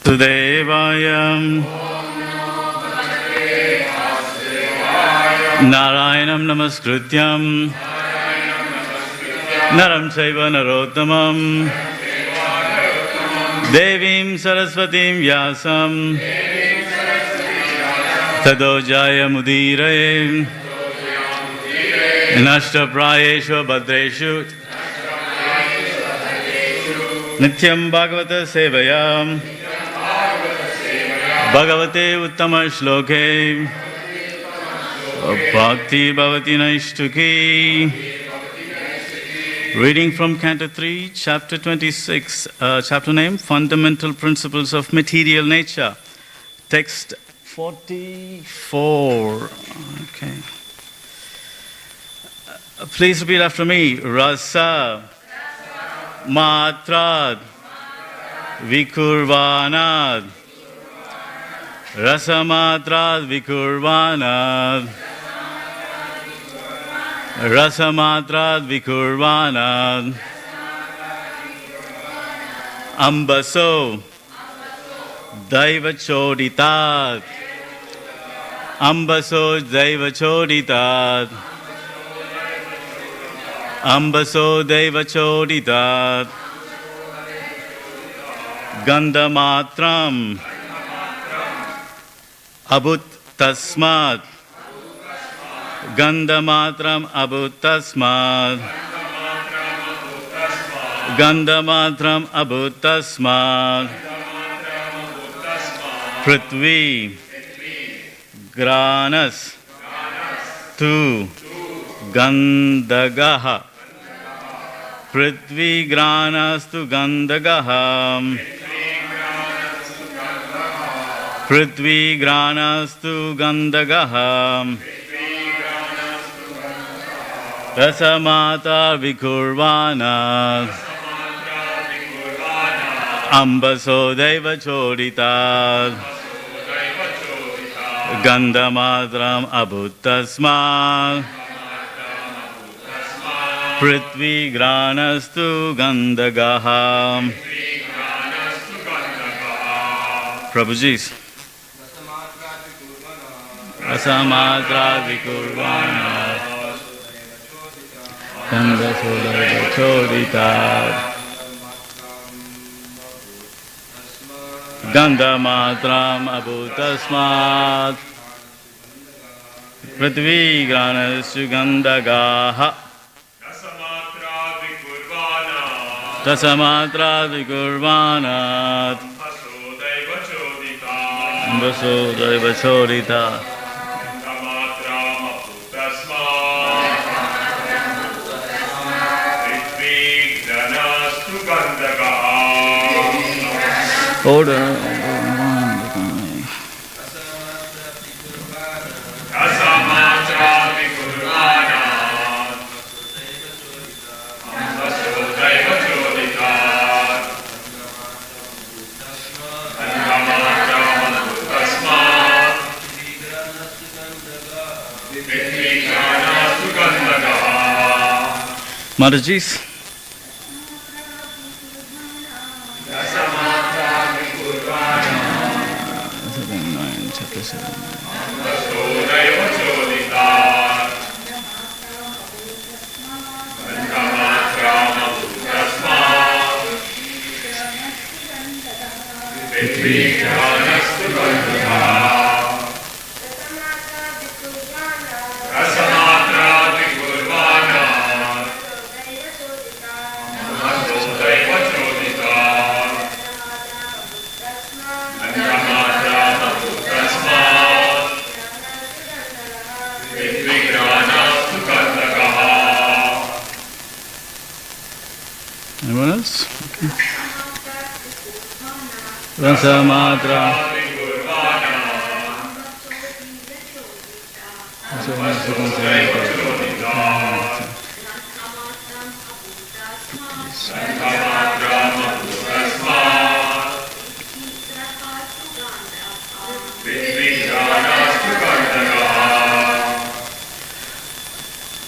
Sudevayam Narayanam Namaskrityam Naram Chaiva Narottamam Devim Saraswatim Vyasam Tadojaya Mudiraye Nashtaprayeshu Bhadreshu Nityam Bhagavata Sevayam Bhagavate Uttama Shloke Bhakti Bhavati Naishtuki. Reading from Canto 3, Chapter 26, chapter name, Fundamental Principles of Material Nature. Text 44. Okay. Please repeat after me. Rasa Matrad Vikurvanad Rasa Matrad Vikurvanad Rasa Matrad Vikurvanad Ambaso Daiva Choditad Ambaso Daiva Choditad Ambaso Daiva Choditad Gandamatram Abut Tasmat Gandamatram Abut Tasmat Gandamatram Abut Tasmat Prithvi Granas Tu Gandagaha Prithvi Granas Tu Gandagaha Prithvi Granastu Gandagaha Rasamata Vikurvana Ambaso Deva Chodita Gandamadram Abhutasma Prithvi Granastu Gandagaha. Prabhuji's Rasamatra Vikurvana Ganga Sodava Chodita Ganda Matram Abhutasmat Prithvi Granastu Gandagaha Rasamatra Vikurvana Vasudaiva Chodita Order. Mataji's. Anyone else? Okay. Rasamatra.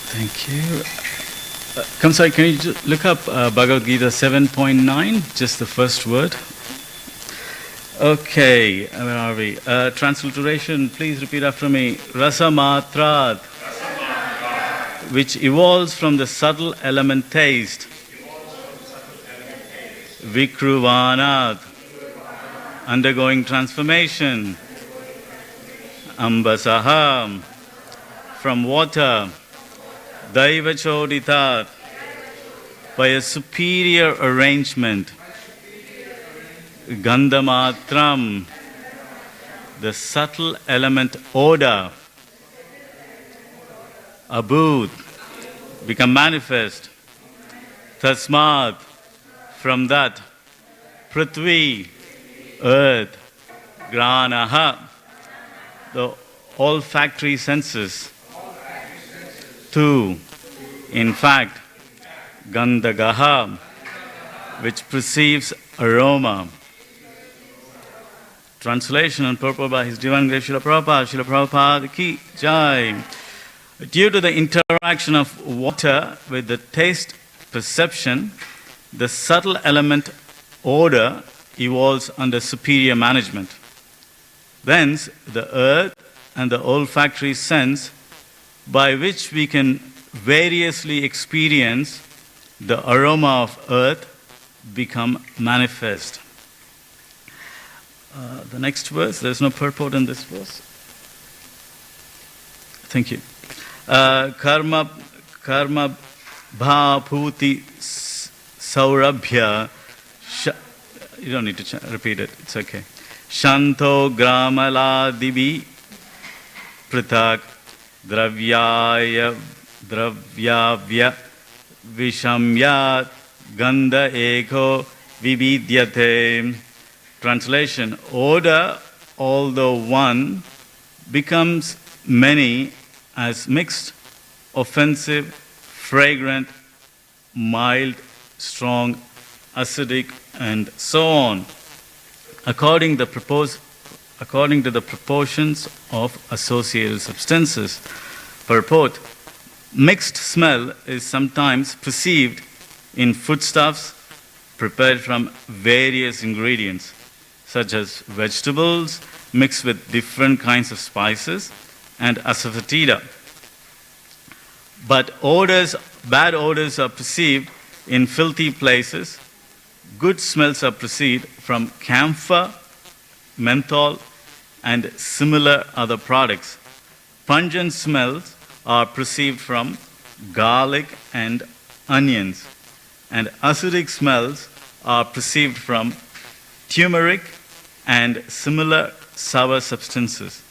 Thank you. Kamsai, can you look up Bhagavad Gita 7.9, just the first word? Okay, where are we? Transliteration, please repeat after me. Rasamatrat, which evolves from the subtle element taste. Vikruvanat, undergoing transformation. Ambasaha, from water. Daivachoditat, by a superior arrangement. Gandhamatram, the subtle element odor. Abhut, become manifest. Tasmat, from that. Prithvi, earth. Granaha, the olfactory senses. Tu, in fact. Gandhagaha, which perceives aroma. Translation and purport by His Divine Grace Srila Prabhupada. Srila Prabhupada ki jai. Due to the interaction of water with the taste perception, the subtle element odor evolves under superior management. Thence, the earth and the olfactory sense, by which we can variously experience the aroma of earth, become manifest. The next verse, there's no purport in this verse. Thank you. Karma bhaputi saurabhya. You don't need to repeat it, it's okay. Shanto gramaladibi pratak dravyaya dravyavya vishamyat gandha eko vividyate. Translation: odor, although one, becomes many as mixed, offensive, fragrant, mild, strong, acidic, and so on, according to the proportions of associated substances. Purport: mixed smell is sometimes perceived in foodstuffs prepared from various ingredients, such as vegetables mixed with different kinds of spices and asafoetida. But bad odors are perceived in filthy places. Good smells are perceived from camphor, menthol, and similar other products. Pungent smells are perceived from garlic and onions, and acidic smells are perceived from turmeric and similar sour substances.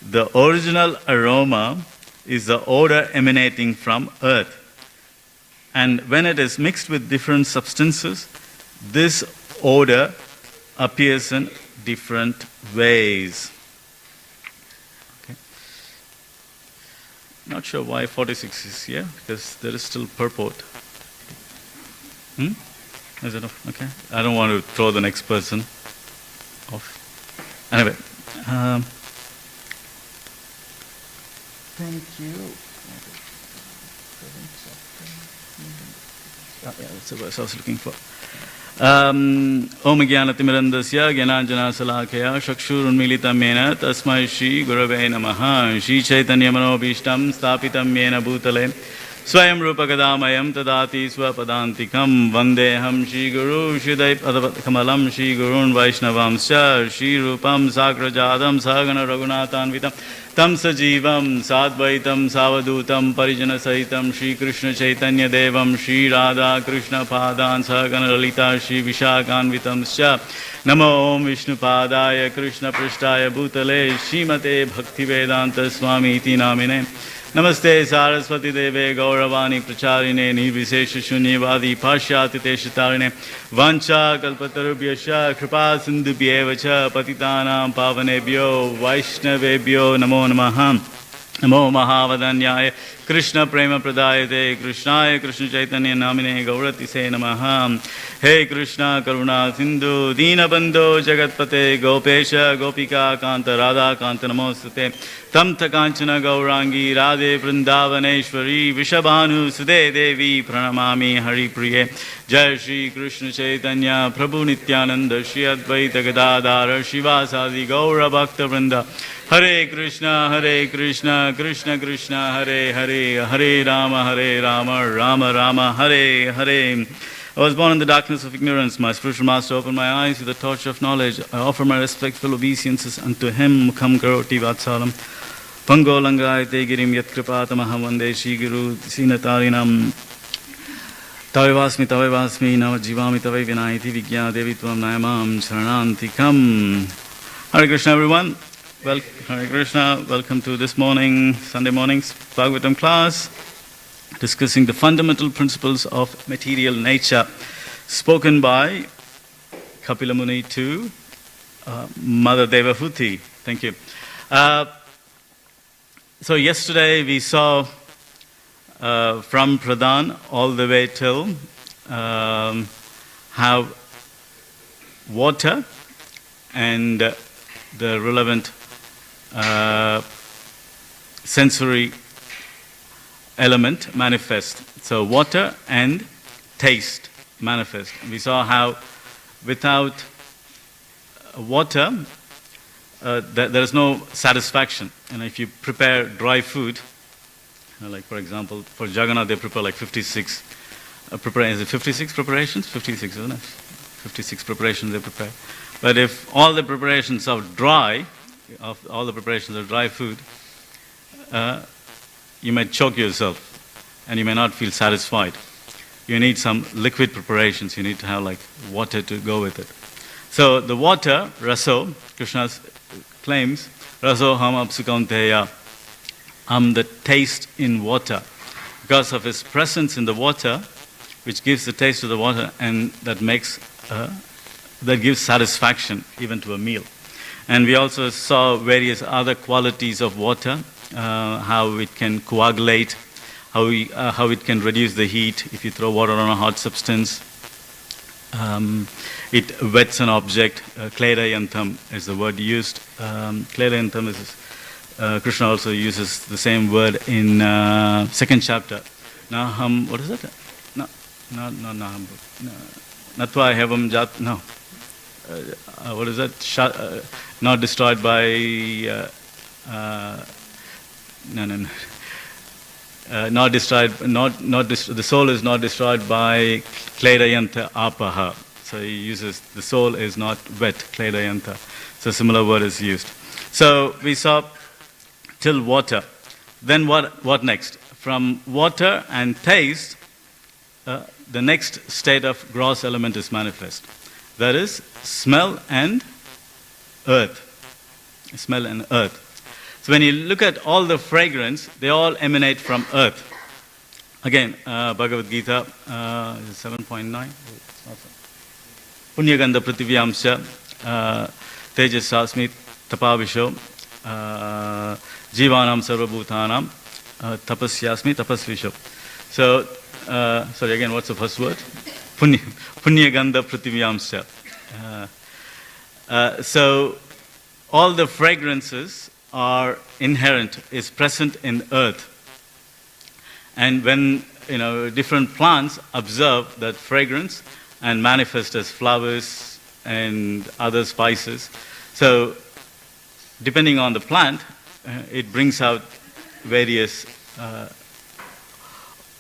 The original aroma is the odor emanating from earth, and when it is mixed with different substances, this odor appears in different ways. Okay. Not sure why 46 is here, because there is still purport. Is it off? Okay. I don't want to throw the next person off. Anyway. Thank you. Yeah, that's the verse I was looking for. Om Jnanatimidandasya Jnananjana Salakaya Chakshurunmilitam Yena Tasmai Shri Gurave Namaha. Shri Chaitanya Manobhishtam Sthapitam Yena Bhutale Swayam Rupa Kadamayam Tadati Swapadantikam Vandeham Shri Guru Shridai Padavakamalam Shri Gurun Vaishnavamscha Shri Rupam Sakrajadam Sagana Raghunathanvitam Tam Sajivam Sadvaitam Savadutam Parijana Sahitam Shri Krishna Chaitanya Devam Shri Radha Krishna Padan Sagana Lalita Shri Vishakanvitamscha Namo Om Vishnu Padaya Krishna Prishtaya Bhutale Shrimate Bhaktivedanta Swami Iti Namine Namaste Saraswati Deve Gauravani Pracharine Nirvishesha Shunyavadi Pashyatite Shatarine Vancha Kalpatarubhyascha Kripa Sindhubhyevacha Patitanam Pavanebhyo Vaishnavebhyo Namo Namaha. Namo Mahavadanyaya Krishna Prema Pradayate Krishnaya Krishna Chaitanya Namine Gaurati Se Namaha. Hey Krishna Karuna Sindhu Dinabandho Jagatpate Gopesha Gopika Kanta Radha Kanta Namostate Tamta Kanchana Gaurangi Radhe Vrindavaneshwari Vishabhanu Sude Devi Pranamami Hari Priye. Jai Shri Krishna Chaitanya Prabhu Nityananda Shri Advaita Gadadhara Shivasadi Gaura Bhakta Vrinda. Hare Krishna, Krishna Krishna, Hare Hare, Hare Rama, Rama Rama, Hare Hare. I was born in the darkness of ignorance. My spiritual master opened my eyes with the torch of knowledge. I offer my respectful obeisances unto him. Mukham karoti vatsalam. Pango langayate girim yat kripatamaham vande Shri Guru Sinatarinam. Tavevasmi nav jivami tave vinayati vigya devi tvam nayamam charanantikam. Hare Krishna everyone. Well, Hare Krishna, welcome to this morning, Sunday morning's Bhagavatam class, discussing the fundamental principles of material nature, spoken by Kapila Muni to Mother Devahuti. Thank you. So yesterday we saw from Pradhan all the way till how water and the relevant sensory element manifest. So water and taste manifest. We saw how without water there is no satisfaction. And if you prepare dry food, like for example for Jagannath they prepare like 56 is it 56 preparations? 56, isn't it? 56 preparations they prepare. But if all the preparations are dry, all the preparations of dry food, you may choke yourself and you may not feel satisfied. You need some liquid preparations. You need to have like water to go with it. So the water, raso, Krishna claims, raso ham apsukaunteya, the taste in water. Because of his presence in the water, which gives the taste to the water and that makes, that gives satisfaction even to a meal. And we also saw various other qualities of water, how it can coagulate, how it can reduce the heat if you throw water on a hot substance. It wets an object. Kledayantam is the word used. Kledayantam is, Krishna also uses the same word in second chapter. Naham, what is it? No, naham. Natva hevam jat, no. What is that? Not destroyed by not destroyed. The soul is not destroyed by kledayanta apaha. So he uses the soul is not wet kledayanta. So similar word is used. So we saw till water. Then what next? From water and taste, the next state of gross element is manifest. That is smell and earth. Smell and earth. So when you look at all the fragrance, they all emanate from earth. Again, Bhagavad Gita 7.9. Punyagandha prativyamsya tejasasmi tapavisho jivanam sarvabhutanam tapasyasmi tapasvisho. So, sorry again, what's the first word? Punyagandha prativyamsya. So all the fragrances are inherent, is present in earth. And when different plants observe that fragrance and manifest as flowers and other spices. So depending on the plant, it brings out various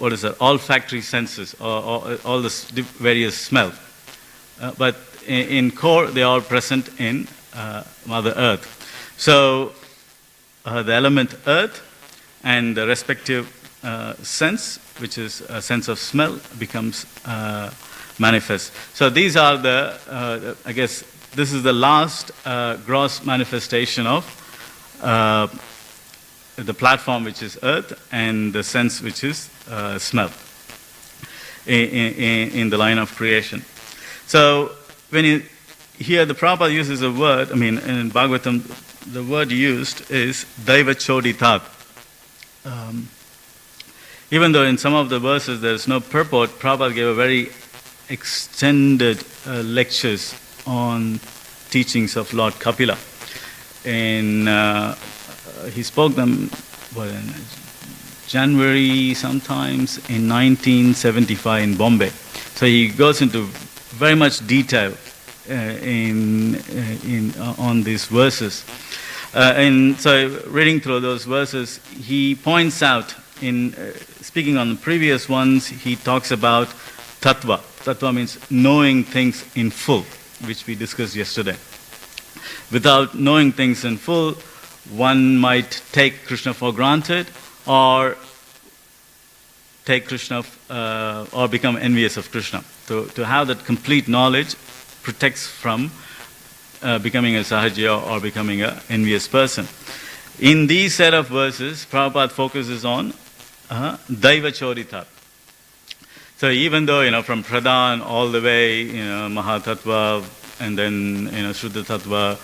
olfactory senses or all the various smell. But in core, they are present in Mother Earth. So the element earth and the respective sense, which is a sense of smell, becomes manifest. So these are the, I guess, this is the last gross manifestation of the platform, which is earth, and the sense, which is smell, in the line of creation. So when you hear the Prabhupada uses a word, in Bhagavatam, the word used is Daiva Choditat. Even though in some of the verses there is no purport, Prabhupada gave a very extended lectures on teachings of Lord Kapila. And he spoke them in January, sometimes in 1975 in Bombay. So he goes into very much detail on these verses. And so reading through those verses, he points out, in speaking on the previous ones, he talks about tattva. Tattva means knowing things in full, which we discussed yesterday. Without knowing things in full, one might take Krishna for granted, or take Krishna or become envious of Krishna. To have that complete knowledge protects from becoming a sahajya or becoming an envious person. In these set of verses, Prabhupada focuses on Daiva Choritat. So even though, from Pradhan all the way, Mahatattva, and then, Shuddha Tattva,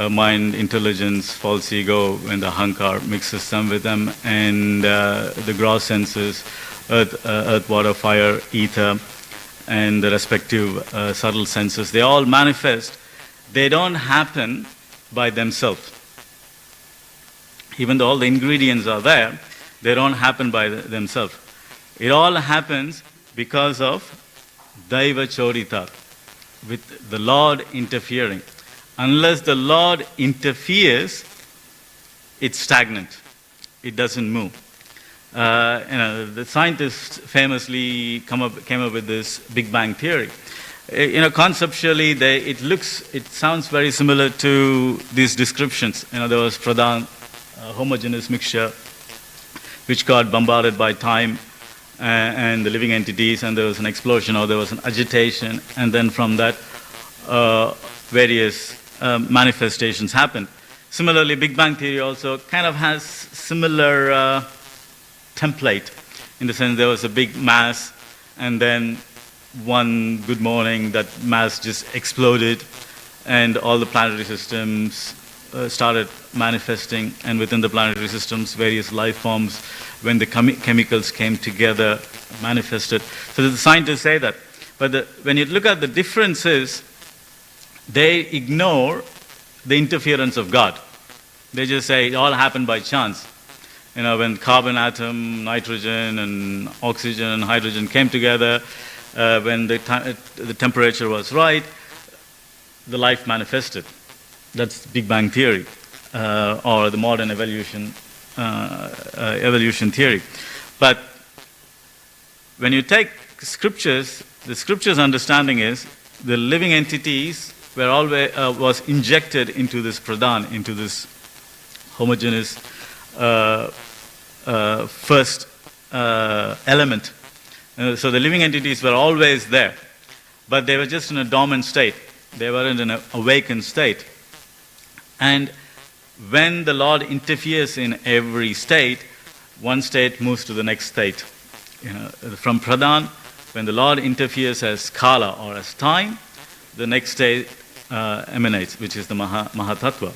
mind, intelligence, false ego, and the Ahankar mixes some with them, and the gross senses, earth, water, fire, ether, and the respective subtle senses, they all manifest. They don't happen by themselves. Even though all the ingredients are there, they don't happen by themselves. It all happens because of Daiva Chorita, with the Lord interfering. Unless the Lord interferes, it's stagnant. It doesn't move. The scientists famously came up with this Big Bang theory. Conceptually, it sounds very similar to these descriptions. There was Pradhan, homogeneous mixture, which got bombarded by time and the living entities, and there was an explosion or there was an agitation, and then from that, various manifestations happened. Similarly, Big Bang theory also kind of has similar template, in the sense there was a big mass, and then one good morning that mass just exploded, and all the planetary systems started manifesting, and within the planetary systems, various life forms, when the chemicals came together, manifested. So the scientists say that. But when you look at the differences, they ignore the interference of God. They just say it all happened by chance. When carbon atom, nitrogen and oxygen and hydrogen came together, when the temperature was right, the life manifested. That's Big Bang theory, or the modern evolution theory. But when you take scriptures, the scriptures' understanding is the living entities were always was injected into this pradhan, into this homogeneous first element. So the living entities were always there, but they were just in a dormant state. They weren't in an awakened state. And when the Lord interferes in every state, one state moves to the next state. From pradhan, when the Lord interferes as kala or as time, the next state emanates, which is the Mahatattva.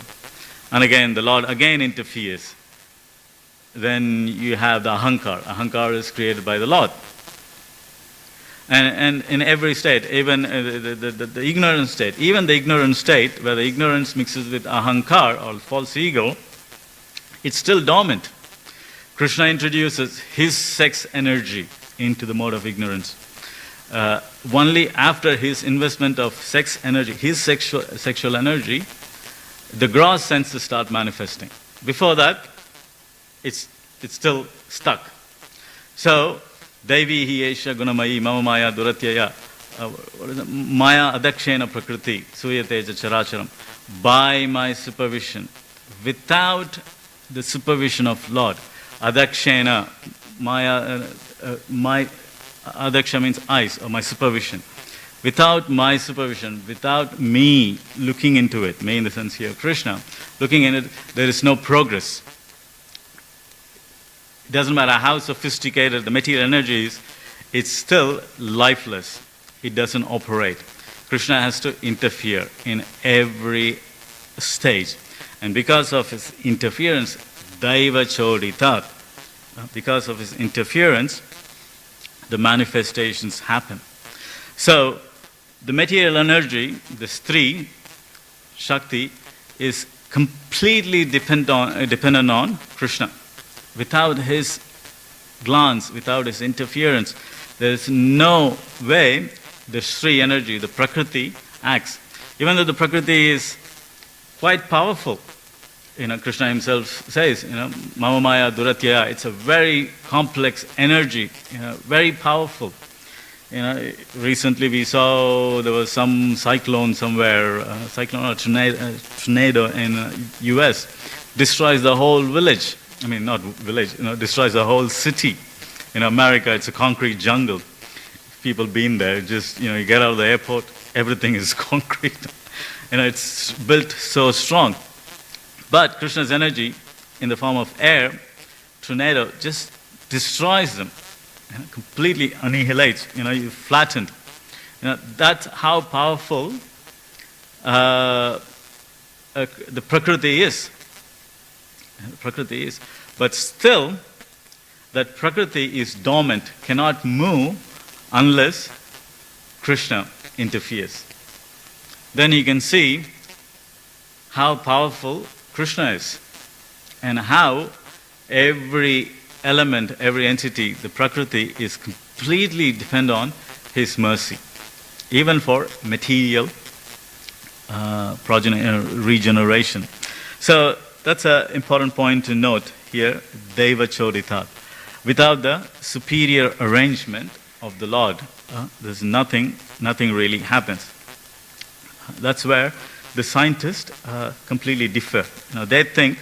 And again, the Lord again interferes. Then you have the Ahankar. Ahankar is created by the Lord. And in every state, even the ignorant state, even the ignorant state, where the ignorance mixes with Ahankar or false ego, it's still dormant. Krishna introduces his sex energy into the mode of ignorance. Only after his investment of sex energy, his sexual energy, the gross senses start manifesting. Before that, it's still stuck. So, Devi hi esha gunamayi mama maya duratyaya maya adakshena prakriti suyateja characharam. By my supervision, without the supervision of Lord, adakshena, maya, my adaksha means eyes, or my supervision. Without my supervision, without me looking into it, me in the sense here Krishna, looking in it, there is no progress. It doesn't matter how sophisticated the material energy is, it's still lifeless. It doesn't operate. Krishna has to interfere in every stage. And because of his interference, Daiva Choditat, because of his interference, the manifestations happen. So, the material energy, this three, Shakti, is completely dependent on Krishna. Without his glance, without his interference, there is no way the Shri energy, the Prakriti, acts. Even though the Prakriti is quite powerful, Krishna himself says, Mama Maya Duratyaya, it's a very complex energy, very powerful. Recently we saw there was some cyclone somewhere, cyclone or tornado in US, destroys the whole village. I mean, not village, destroys the whole city. In America, it's a concrete jungle. People been there, just, you get out of the airport, everything is concrete. It's built so strong. But Krishna's energy, in the form of air, tornado, just destroys them. Completely annihilates, you flattened. That's how powerful the Prakriti is. Prakriti is. But still, that Prakriti is dormant, cannot move unless Krishna interferes. Then you can see how powerful Krishna is and how every element, every entity, the Prakriti, is completely dependent on his mercy, even for material regeneration. So that's an important point to note here, Deva Choditat. Without the superior arrangement of the Lord, there's nothing really happens. That's where the scientists completely differ. They think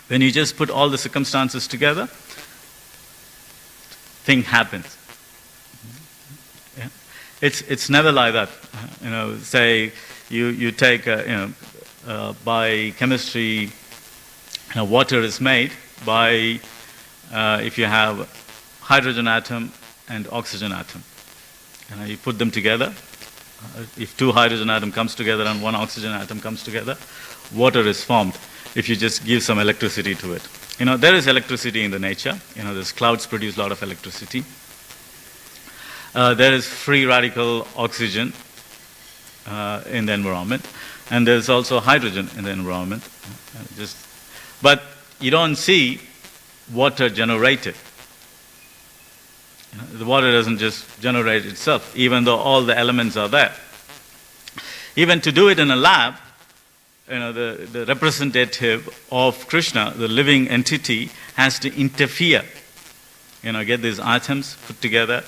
when you just put all the circumstances together, thing happens. Yeah? It's never like that. Say you take by chemistry, water is made by if you have hydrogen atom and oxygen atom. You put them together. If two hydrogen atom comes together and one oxygen atom comes together, water is formed. If you just give some electricity to it. There is electricity in the nature. These clouds produce a lot of electricity. There is free radical oxygen in the environment. And there's also hydrogen in the environment. But you don't see water generated. The water doesn't just generate itself, even though all the elements are there. Even to do it in a lab, the representative of Krishna, the living entity, has to interfere. Get these atoms put together,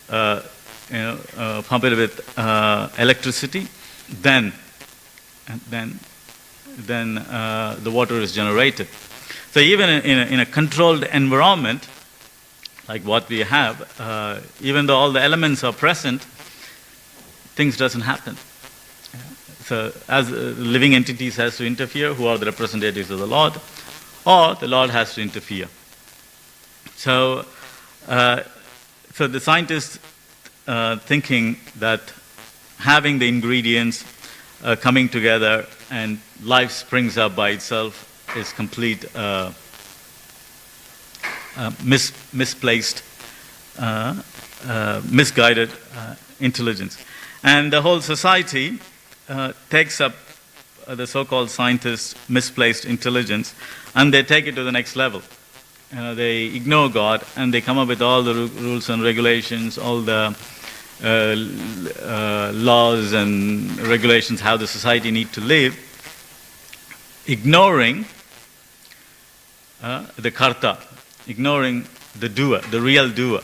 pump it with electricity, then the water is generated. So even in a controlled environment, like what we have, even though all the elements are present, things doesn't happen. So as living entities has to interfere, who are the representatives of the Lord, or the Lord has to interfere. So the scientists thinking that having the ingredients coming together and life springs up by itself is complete misplaced, misguided intelligence. And the whole society takes up the so-called scientists' misplaced intelligence, and they take it to the next level. They ignore God, and they come up with all the rules and regulations, all the laws and regulations, how the society need to live, ignoring the karta, ignoring the doer, the real doer.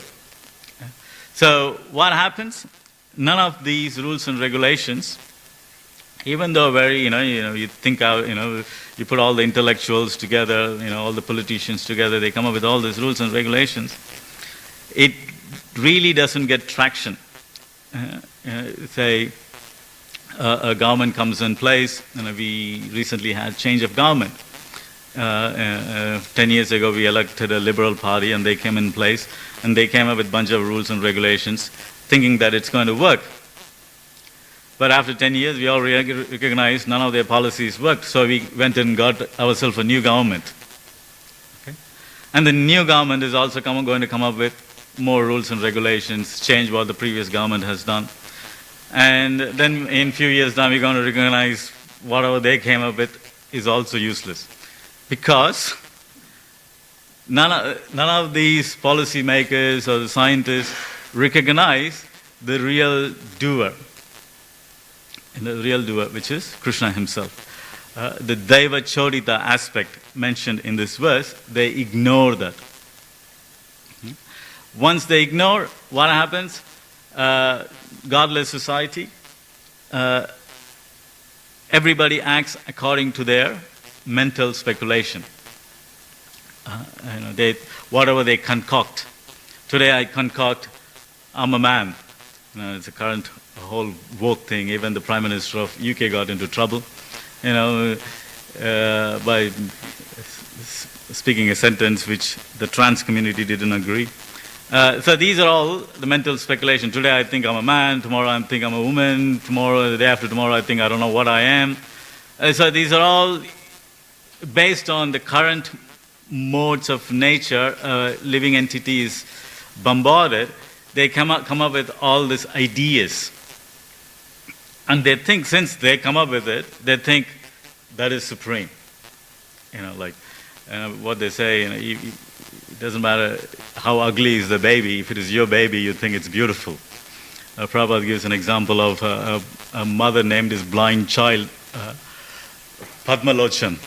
So what happens? None of these rules and regulations, even though very, you think out, you put all the intellectuals together, all the politicians together, they come up with all these rules and regulations, it really doesn't get traction. Say a government comes in place, we recently had change of government. 10 years ago we elected a liberal party and they came in place and they came up with a bunch of rules and regulations thinking that it's going to work. But after 10 years we all recognized none of their policies worked, so we went and got ourselves a new government. Okay? And the new government is also going to come up with more rules and regulations, change what the previous government has done. And then in a few years' time, we're going to recognize whatever they came up with is also useless. Because none of these policymakers or the scientists recognize the real doer. And the real doer, which is Krishna himself. The Daiva Chodita aspect mentioned in this verse, they ignore that. Once they ignore, what happens? Godless society, everybody acts according to their mental speculation. Whatever they concoct. Today I concoct, I'm a man. It's a current whole woke thing. Even the Prime Minister of UK got into trouble, by speaking a sentence which the trans community didn't agree. So these are all the mental speculation. Today I think I'm a man, tomorrow I think I'm a woman, tomorrow, the day after tomorrow I think I don't know what I am. So these are all based on the current modes of nature. Living entities bombarded, they come up with all these ideas. And they think, since they come up with it, they think that is supreme. What they say, it doesn't matter how ugly is the baby. If it is your baby, you think it's beautiful. Prabhupada gives an example of a mother named his blind child, Padmalochan.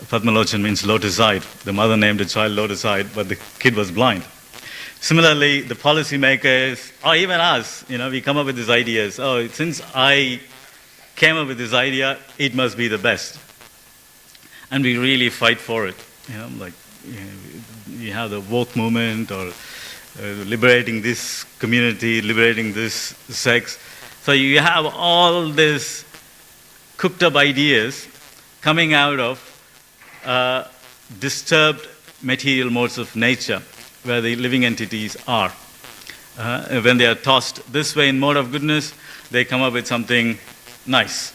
Padmalochan means lotus-eyed. The mother named the child lotus-eyed, but the kid was blind. Similarly, the policymakers, or even us, we come up with these ideas. Oh, since I came up with this idea, it must be the best. And we really fight for it. You have the woke movement, or liberating this community, liberating this sex. So you have all these cooked up ideas coming out of disturbed material modes of nature, where the living entities are. When they are tossed this way in mode of goodness, they come up with something nice.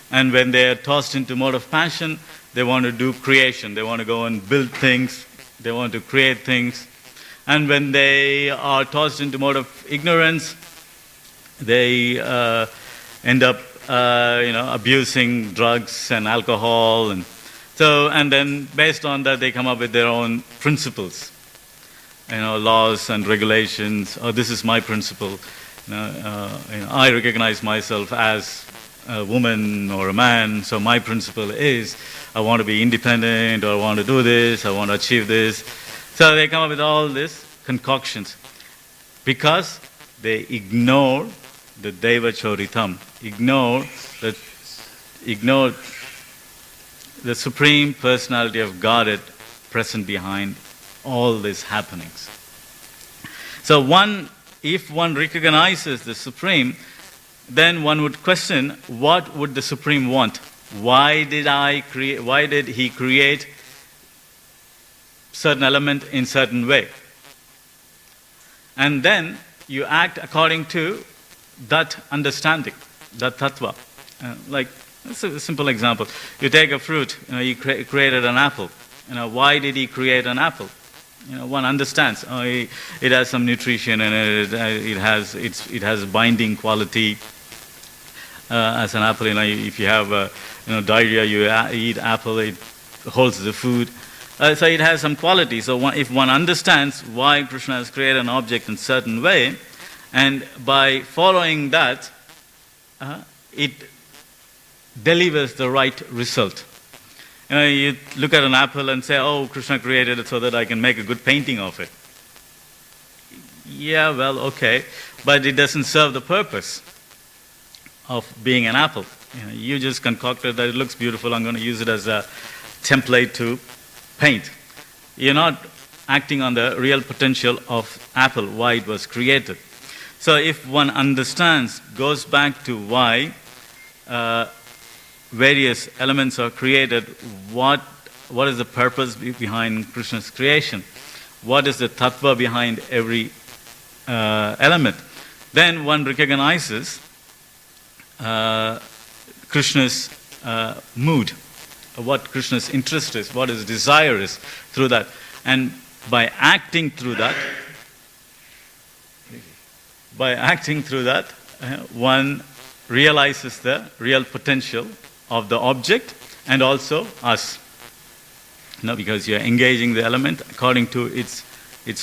And when they are tossed into mode of passion, they want to do creation. They want to go and build things. They want to create things. And when they are tossed into mode of ignorance, they end up abusing drugs and alcohol. And then based on that, they come up with their own principles. Laws and regulations. Oh, this is my principle. I recognize myself as a woman or a man, so my principle is I want to be independent, or I want to do this, I want to achieve this. So they come up with all these concoctions because they ignore the Deva Choritam, ignore the Supreme Personality of Godhead present behind all these happenings. So if one recognizes the Supreme, then one would question, what would the Supreme want? Why did he create certain element in certain way? And then you act according to that understanding, that tattva. That's a simple example. You take a fruit, he created an apple. Why did he create an apple? One understands. It has some nutrition in it. It has binding quality. As an apple, if you have diarrhea, you eat apple. It holds the food. So it has some quality. So if one understands why Krishna has created an object in a certain way, and by following that, it delivers the right result. You look at an apple and say, oh, Krishna created it so that I can make a good painting of it. Yeah, well, okay. But it doesn't serve the purpose of being an apple. You just concocted that it looks beautiful, I'm going to use it as a template to paint. You're not acting on the real potential of apple, why it was created. So if one understands, goes back to why various elements are created, what is the purpose behind Krishna's creation? What is the tattva behind every element? Then one recognizes Krishna's mood, what Krishna's interest is, what his desire is through that. And by acting through that, one realizes the real potential of the object and also us. Because you're engaging the element according to its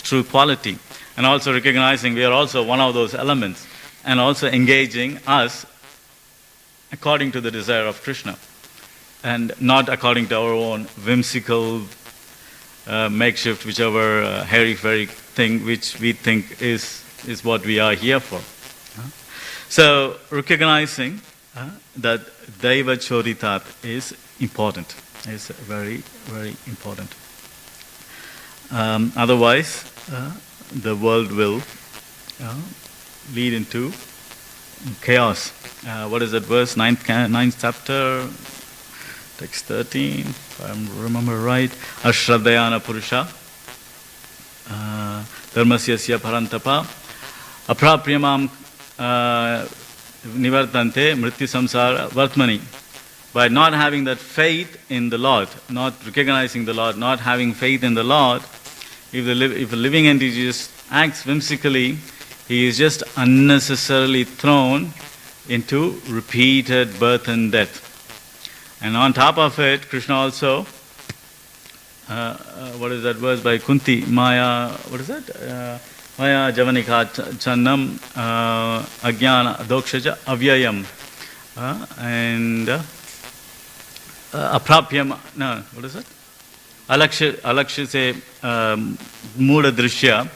true quality. And also recognizing we are also one of those elements. And also engaging us according to the desire of Krishna. And not according to our own whimsical, makeshift, whichever hairy-fairy thing which we think is what we are here for. So recognizing that Daiva Choritat is important. Is very, very important. Otherwise, the world will lead into chaos. What is that verse? 9th chapter, text 13, if I remember right. Ashraddayana Purusha, Dharmasyasya Parantapa, Aprapriyamam Nivartante, Mrityu Samsara Vartmani. By not having that faith in the Lord, not recognizing the Lord, not having faith in the Lord, if a living entity just acts whimsically, he is just unnecessarily thrown into repeated birth and death. And on top of it, Krishna also, what is that verse by Kunti? Maya, what is that? Maya Javanika Channam Ajnana Adokshaja Avyayam. And Aprapyam, no, what is it? Alaksha se Muda Drishya.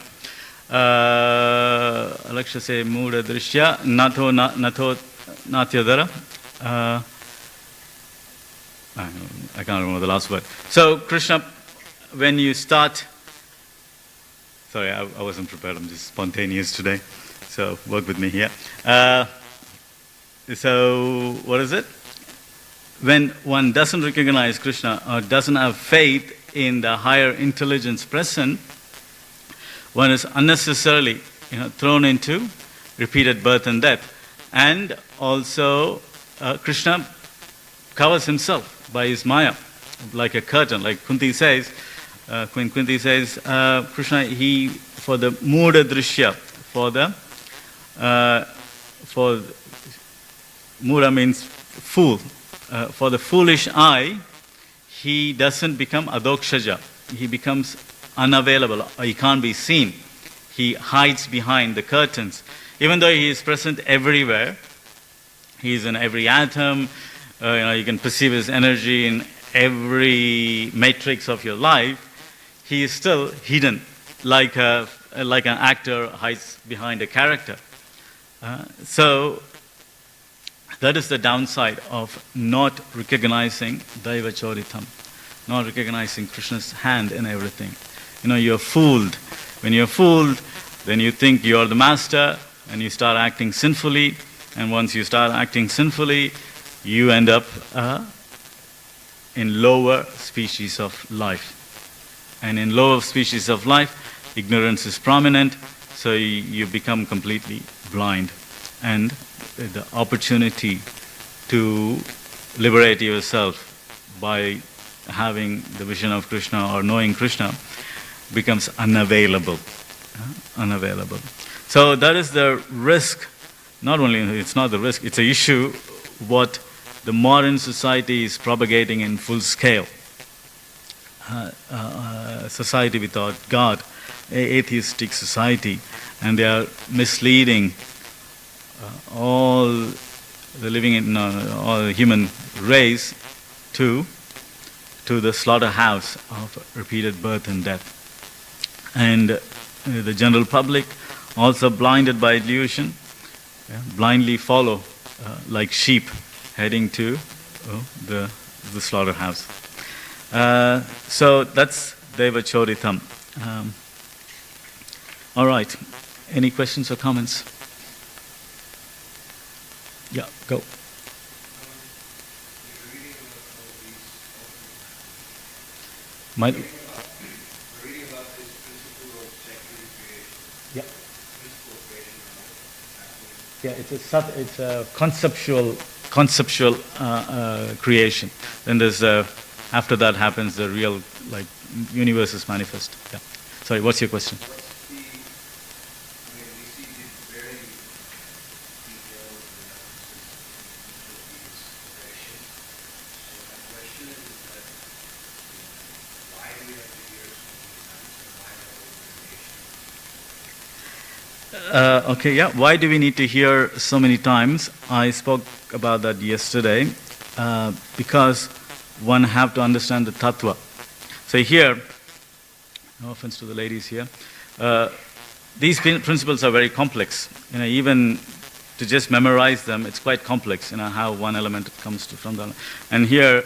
Alaksha se Muda Drishya. Nato Natyadara. I can't remember the last word. So, Krishna, when you start. Sorry, I wasn't prepared. I'm just spontaneous today. So, work with me here. So, what is it? When one doesn't recognize Krishna or doesn't have faith in the higher intelligence present, one is unnecessarily thrown into repeated birth and death. And also, Krishna covers himself by his Maya, like a curtain, like Kunti says. Queen Kunti says, Krishna, he, for the Muda Drishya, for Muda means fool. For the foolish eye, he doesn't become adokshaja. He becomes unavailable. He can't be seen. He hides behind the curtains. Even though he is present everywhere, he is in every atom. You can perceive his energy in every matrix of your life. He is still hidden, like an actor hides behind a character. So that is the downside of not recognizing Daiva Choritam, not recognizing Krishna's hand in everything. You're fooled. When you're fooled, then you think you're the master and you start acting sinfully. And once you start acting sinfully, you end up in lower species of life. And in lower species of life, ignorance is prominent, so you become completely blind. And the opportunity to liberate yourself by having the vision of Krishna or knowing Krishna becomes unavailable. So that is the risk. Not only, it's not the risk, it's an issue what the modern society is propagating in full scale. Society without God, atheistic society, and they are misleading all the living all the human race to the slaughterhouse of repeated birth and death. And the general public, also blinded by delusion, blindly follow like sheep heading to the slaughterhouse. So that's Deva Choritam. All right. Any questions or comments? Yeah, go. My, We're reading about this principle of secular creation. yeah. Principle of creation. Yeah, it's a conceptual creation. Then there's after that happens the real universe is manifest. Yeah. Sorry, what's your question? What's the, I mean, we see these very detailed references to these directions. So my question is that, why do we have to hear so many times and why the whole variation? Okay, yeah. Why do we need to hear so many times? I spoke about that yesterday. Because one have to understand the tattva. So here, no offense to the ladies here, these principles are very complex. Even to just memorize them, it's quite complex. How one element comes from the other. And here,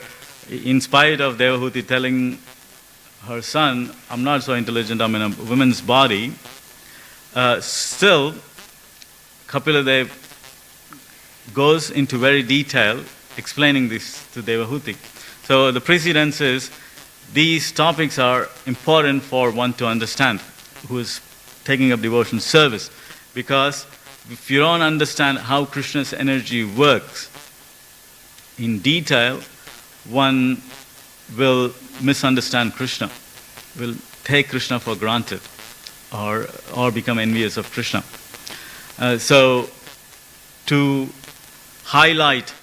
in spite of Devahuti telling her son, "I'm not so intelligent. I'm in a woman's body," still, Kapiladev goes into very detail explaining this to Devahuti. So the precedence is, these topics are important for one to understand who is taking up devotion service. Because if you don't understand how Krishna's energy works in detail, one will misunderstand Krishna, will take Krishna for granted, or become envious of Krishna. So to highlight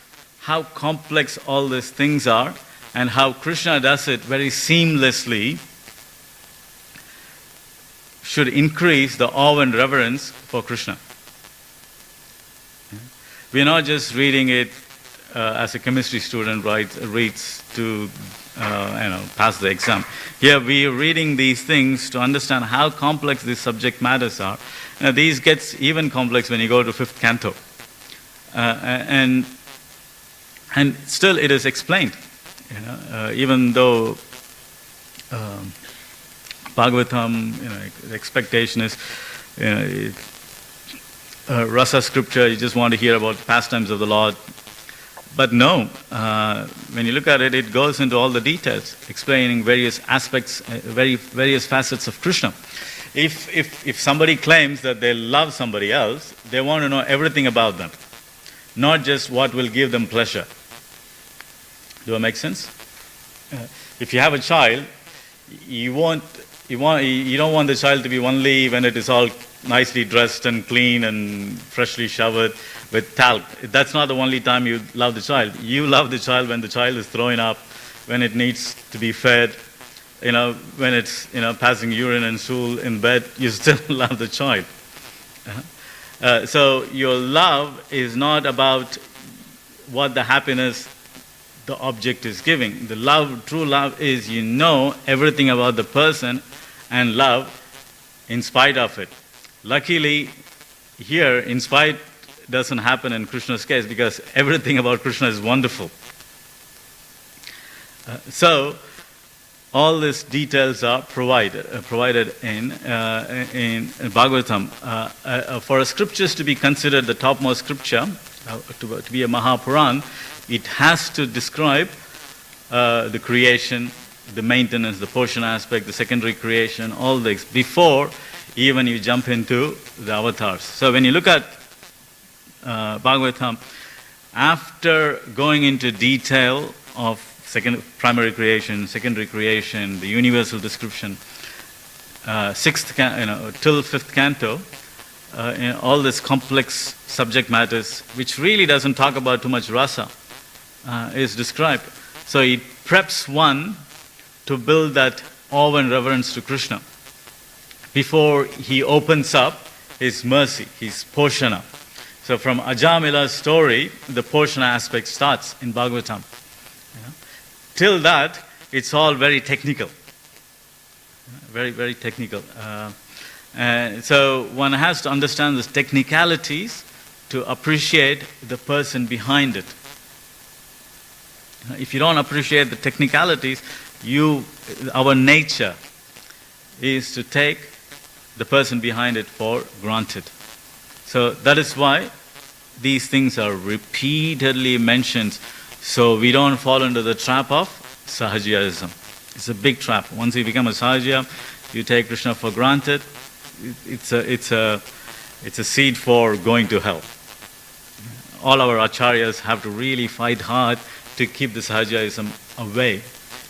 how complex all these things are and how Krishna does it very seamlessly should increase the awe and reverence for Krishna. We are not just reading it as a chemistry student reads to pass the exam. Here we are reading these things to understand how complex these subject matters are. These gets even complex when you go to 5th canto. And still it is explained, even though Bhagavatam, the expectation is, rasa scripture, you just want to hear about pastimes of the Lord. But no, when you look at it, it goes into all the details, explaining various aspects, various facets of Krishna. If somebody claims that they love somebody else, they want to know everything about them, not just what will give them pleasure. Do it make sense? If you have a child, you don't want the child to be only when it is all nicely dressed and clean and freshly showered with talc. That's not the only time you love the child. You love the child when the child is throwing up, when it needs to be fed, when it's passing urine and stool in bed. You still love the child. So your love is not about what the happiness the object is giving. The love, true love, is everything about the person and love in spite of it. Luckily, here, in spite doesn't happen in Krishna's case, because everything about Krishna is wonderful. So, all these details are provided in Bhagavatam. For scriptures to be considered the topmost scripture, to be a Mahapuran, it has to describe the creation, the maintenance, the portion aspect, the secondary creation, all this, before even you jump into the avatars. So when you look at Bhagavatam, after going into detail of primary creation, secondary creation, the universal description, till 5th canto, all this complex subject matters, which really doesn't talk about too much rasa, is described. So it preps one to build that awe and reverence to Krishna before he opens up his mercy, his poshana. So from Ajamila's story, the poshana aspect starts in Bhagavatam. Till that, it's all very technical. Very, very technical. So one has to understand the technicalities to appreciate the person behind it. If you don't appreciate the technicalities, our nature is to take the person behind it for granted. So that is why these things are repeatedly mentioned, so we don't fall into the trap of Sahajiyism. It's a big trap. Once you become a Sahajiya, you take Krishna for granted. It's a seed for going to hell. All our acharyas have to really fight hard to keep the Sahajiyism away.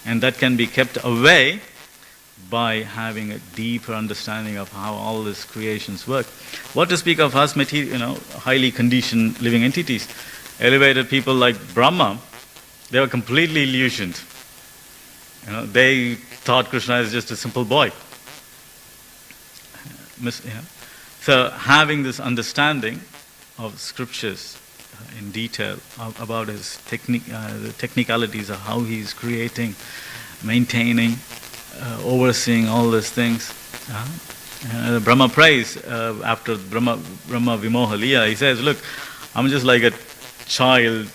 And that can be kept away by having a deeper understanding of how all these creations work. What to speak of us, highly conditioned living entities? Elevated people like Brahma, they were completely illusioned. They thought Krishna is just a simple boy. So having this understanding of scriptures in detail about his the technicalities of how he's creating, maintaining, overseeing all these things. Brahma prays after Brahma Vimoha Liya. He says, "Look, I'm just like a child.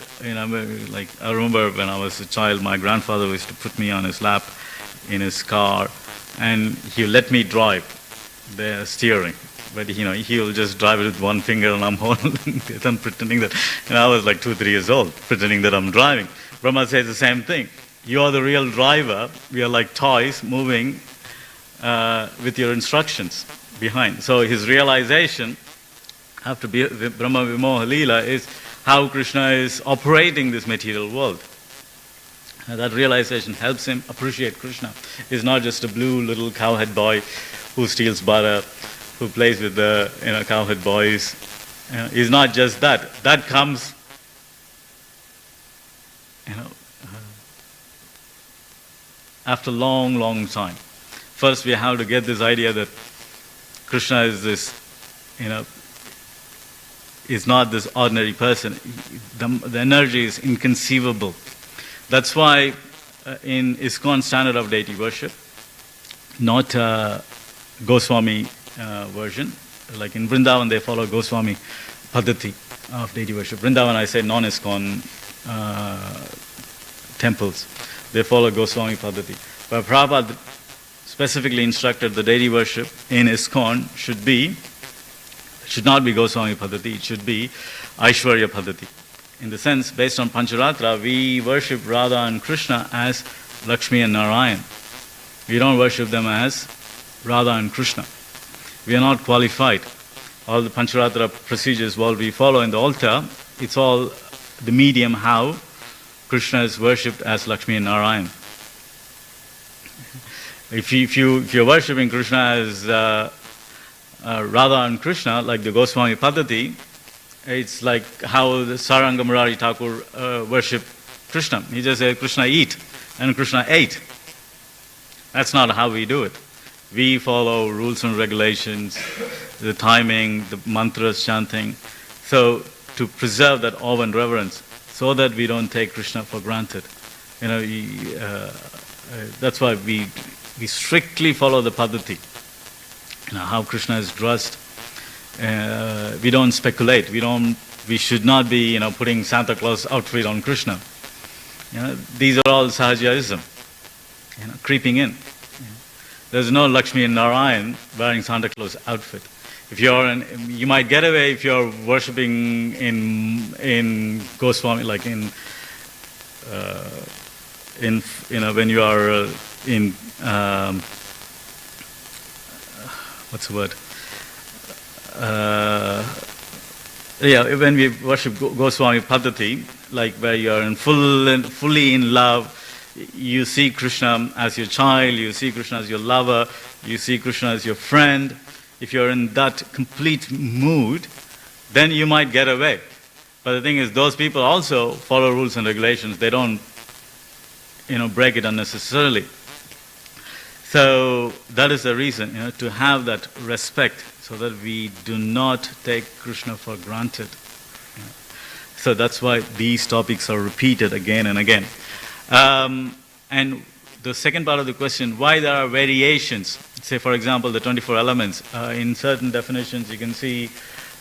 Like I remember when I was a child, my grandfather used to put me on his lap in his car, and he let me drive the steering. But he'll just drive it with one finger, and I'm holding it and pretending that. I was like 2-3 years old, pretending that I'm driving. Brahma says the same thing. You are the real driver. We are like toys moving with your instructions behind. So his realization after Brahma Vimoha Leela is how Krishna is operating this material world. That realization helps him appreciate Krishna. He's not just a blue little cowhead boy who steals butter, who plays with the cowhead boys. He's not just that. That comes after a long, long time. First we have to get this idea that Krishna is this, is not this ordinary person. The energy is inconceivable. That's why in ISKCON standard of deity worship, not Goswami version, like in Vrindavan they follow Goswami Paddhati of deity worship. Vrindavan, I say non-ISKCON temples, they follow Goswami Paddhati. But Prabhupada specifically instructed the deity worship in ISKCON should not be Goswami Paddhati, it should be Aishwarya Paddhati. In the sense, based on Pancharatra, we worship Radha and Krishna as Lakshmi and Narayan. We don't worship them as Radha and Krishna. We are not qualified. All the Pancharatra procedures what we follow in the altar, it's all the medium how Krishna is worshipped as Lakshmi and Narayan. If you're worshipping Krishna as Radha and Krishna, like the Goswami Paddhati, it's like how the Saranga Murari Thakur worshipped Krishna. He just said, Krishna eat, and Krishna ate. That's not how we do it. We follow rules and regulations, the timing, the mantras, chanting. So to preserve that awe and reverence, so that we don't take Krishna for granted. That's why we strictly follow the Paddhati. How Krishna is dressed. We don't speculate. We should not be putting Santa Claus outfit on Krishna. These are all Sahajaism, creeping in. There's no Lakshmi and Narayan wearing Santa Claus outfit. If you might get away if you're worshipping in Goswami, like when you are in what's the word? When we worship Goswami Paddhati, like where you are fully in love, you see Krishna as your child, you see Krishna as your lover, you see Krishna as your friend. If you're in that complete mood, then you might get away. But the thing is, those people also follow rules and regulations. They don't, break it unnecessarily. So that is the reason, to have that respect, so that we do not take Krishna for granted. So that's why these topics are repeated again and again. And the second part of the question, why there are variations? Say, for example, the 24 elements. In certain definitions, you can see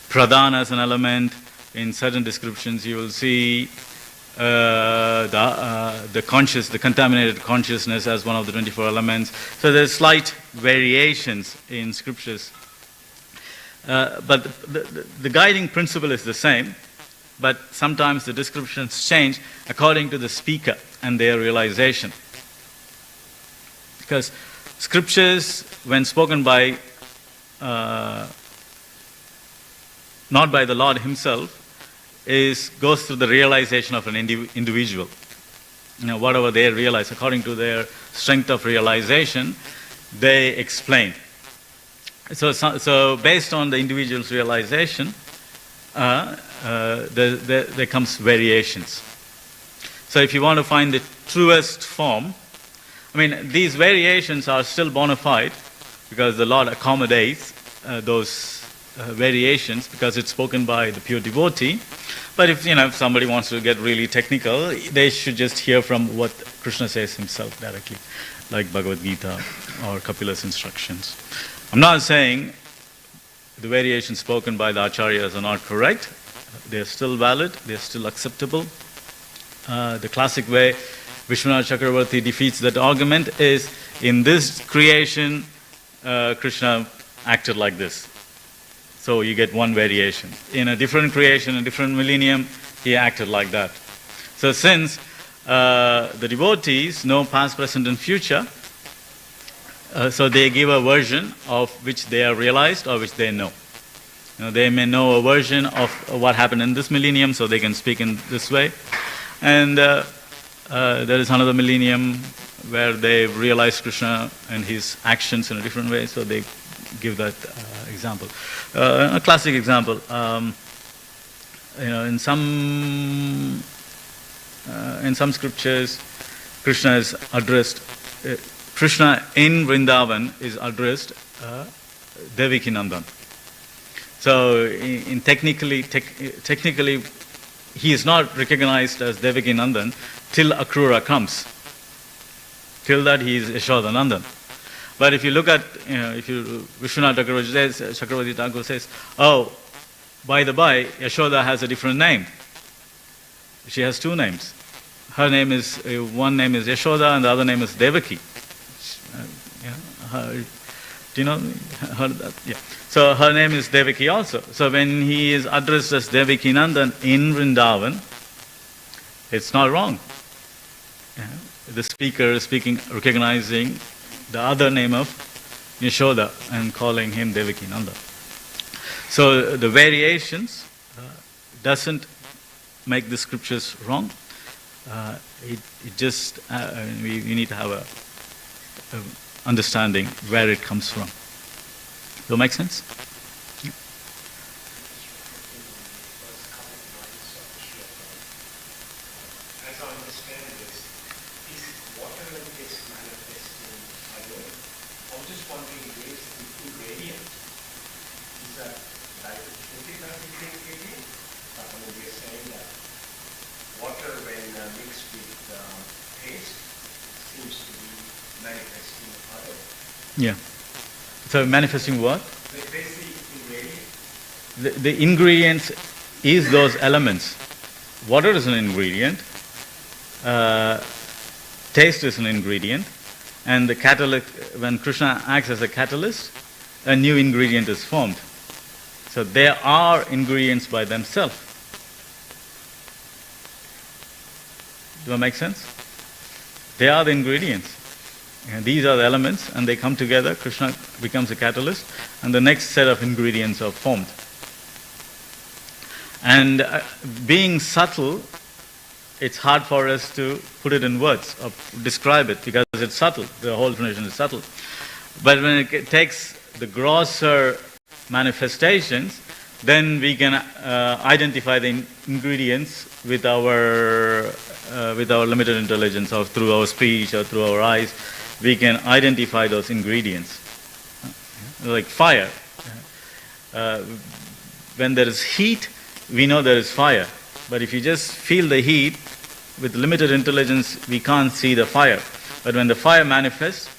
pradhan as an element. In certain descriptions, you will see the contaminated consciousness as one of the 24 elements. So there's slight variations in scriptures. But the guiding principle is the same, but sometimes the descriptions change according to the speaker and their realization. Because scriptures, when spoken by, not by the Lord Himself, goes through the realization of an individual. Whatever they realize, according to their strength of realization, they explain. So based on the individual's realization, there comes variations. So if you want to find the truest form, I mean, these variations are still bona fide because the Lord accommodates those variations because it's spoken by the pure devotee. But if somebody wants to get really technical, they should just hear from what Krishna says himself directly, like Bhagavad Gita or Kapila's instructions. I'm not saying the variations spoken by the acharyas are not correct. They're still valid. They're still acceptable. The classic way Vishwanath Chakravarti defeats that argument is, in this creation, Krishna acted like this. So you get one variation. In a different creation, a different millennium, he acted like that. So since the devotees know past, present and future, so they give a version of which they are realized or which they know. They may know a version of what happened in this millennium, so they can speak in this way. And there is another millennium where they realize Krishna and his actions in a different way, so they give that example. A classic example, in some scriptures, Krishna is addressed. Krishna in Vrindavan is addressed Devaki Nandan. So, technically, he is not recognized as Devaki Nandan till Akrura comes. Till that, he is Yashoda Nandan. But if you look at, Vishwanath Chakravarti Thakur says, oh, by the by, Yashoda has a different name. She has two names. Her name is, one name is Yashoda and the other name is Devaki. Do you know? Heard that? Yeah. So her name is Devaki also. So when he is addressed as Devaki Nandan in Vrindavan, it's not wrong. The speaker is recognizing the other name of Yashoda and calling him Devaki Nandan. So the variations doesn't make the scriptures wrong. It just we need to have a understanding where it comes from. Does that make sense? Yeah. As I understand this, is whatever is manifesting alone, I'm just wondering where is the ingredient? Is that like a photographic ingredient? But I mean, we're saying that water when mixed with paste seems to be manifesting alone. Yeah. So manifesting what? Where's the ingredient? The ingredients is those elements. Water is an ingredient. Taste is an ingredient. And the catalyst, when Krishna acts as a catalyst, a new ingredient is formed. So they are ingredients by themselves. Do that make sense? They are the ingredients. And these are the elements, and they come together. Krishna becomes a catalyst, and the next set of ingredients are formed. And being subtle, it's hard for us to put it in words or describe it because it's subtle. The whole explanation is subtle. But when it takes the grosser manifestations, then we can identify the ingredients with our limited intelligence, or through our speech or through our eyes. We can identify those ingredients. Like fire. When there is heat, we know there is fire. But if you just feel the heat, with limited intelligence, we can't see the fire. But when the fire manifests,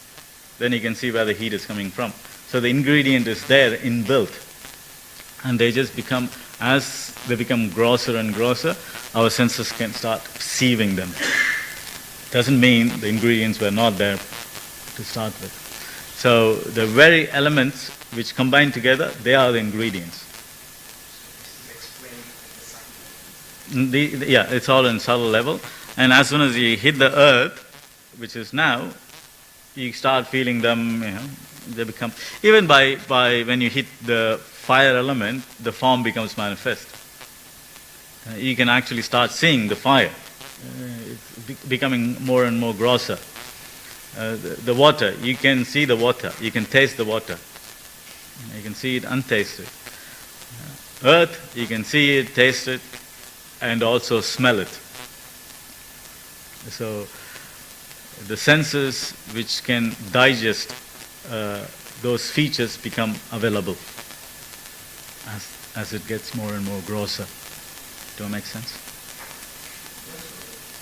then you can see where the heat is coming from. So the ingredient is there inbuilt. And they just become, as they become grosser and grosser, our senses can start perceiving them. Doesn't mean the ingredients were not there to start with. So the very elements which combine together, they are the ingredients. Yeah, it's all in subtle level. And as soon as you hit the earth, which is now, you start feeling them, they become, even by when you hit the fire element, the form becomes manifest. You can actually start seeing the fire. It's becoming more and more grosser. The water, you can see the water, you can taste the water. You can see it untasted. Earth, you can see it, taste it, and also smell it. So the senses which can digest those features become available as it gets more and more grosser. Do it make sense?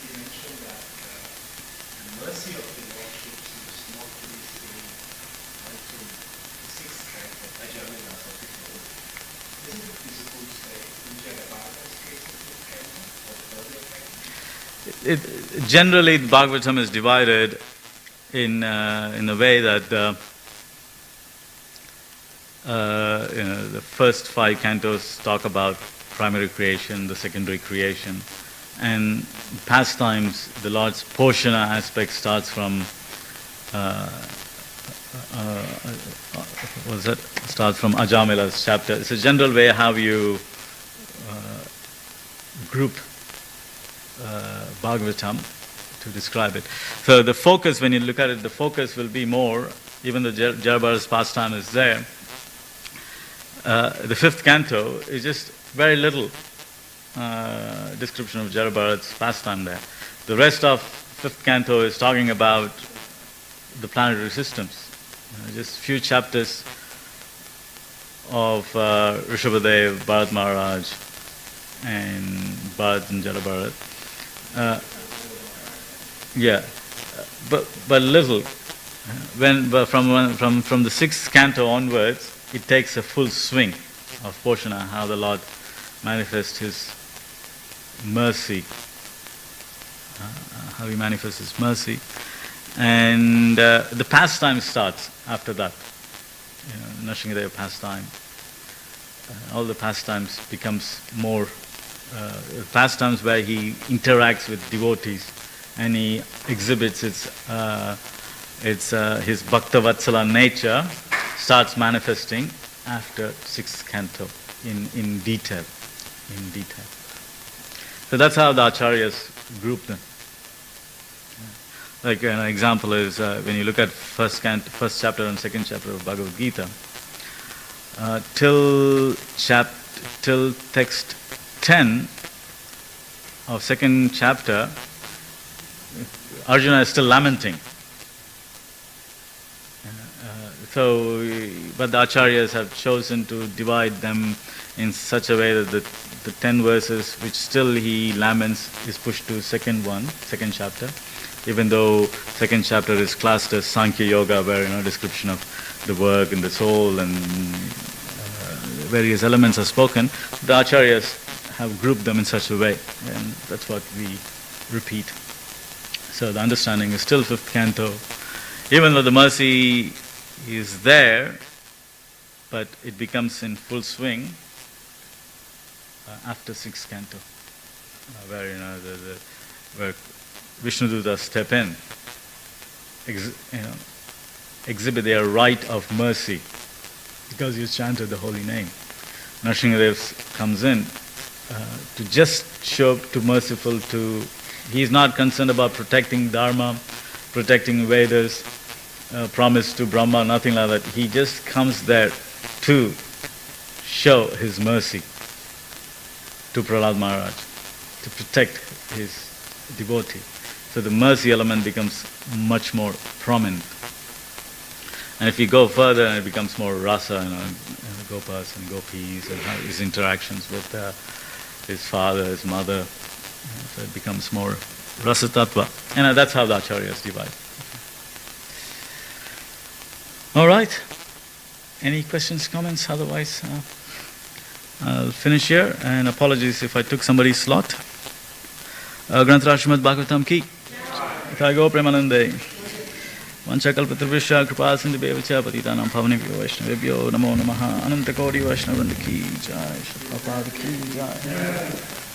You mentioned that the mercy of the Lord is not to be seen until the sixth kind of Ajamila of the world. Isn't it feasible to say in Jayabhaga's case the fifth kind or further kind? Generally, the Bhagavatam is divided in a way that the first 5 cantos talk about primary creation, the secondary creation, and pastimes. The Lord's Poshana aspect starts from starts from Ajamila's chapter. It's a general way how you group Bhagavatam to describe it. So the focus, when you look at it, the focus will be more, even though Jarabhara's pastime is there, the 5th canto is just very little description of Jarabhara's pastime there. The rest of 5th canto is talking about the planetary systems. Just few chapters of Rishabhadev, Bharat Maharaj, and Bharat and Jarabhara. But little. But from the 6th canto onwards, it takes a full swing of Poshana, how the Lord manifests His mercy, how He manifests His mercy, and the pastime starts after that. Nrsimhadev pastime. All the pastimes becomes more pastimes where he interacts with devotees and he exhibits his Bhakta Vatsala nature starts manifesting after 6th canto in detail. So that's how the acharyas group them. Like an example is when you look at first chapter and 2nd chapter of Bhagavad Gita, till text 10 of 2nd chapter, Arjuna is still lamenting. But the acharyas have chosen to divide them in such a way that the 10 verses which still he laments is pushed to second chapter, even though 2nd chapter is classed as Sankhya Yoga, where description of the work and the soul and various elements are spoken. The acharyas have grouped them in such a way, and that's what we repeat. So the understanding is still 5th canto, even though the mercy is there, but it becomes in full swing after 6th canto, where where Vishnudutas step in, exhibit their right of mercy because you chanted the holy name. Nrsimhadev comes in to just show to merciful to. He is not concerned about protecting Dharma, protecting Vedas, promise to Brahma, nothing like that. He just comes there to show his mercy to Prahlad Maharaj, to protect his devotee. So the mercy element becomes much more prominent. And if you go further, it becomes more rasa, gopas and gopis, and his interactions with his father, his mother. So it becomes more rasa tattva. And that's how the acharyas divide. All right. Any questions, comments? Otherwise, I'll finish here. And apologies if I took somebody's slot. Granthra Srimad Bhagavatam ki. Go Premanande. Vanchakalpatrivishya Kripal Sindhubheva Patitanam Pavanebhyo Vaishnavebhyo Namo Namaha Anantakoti Vaishnavanda ki jai. Prabhupada ki jai.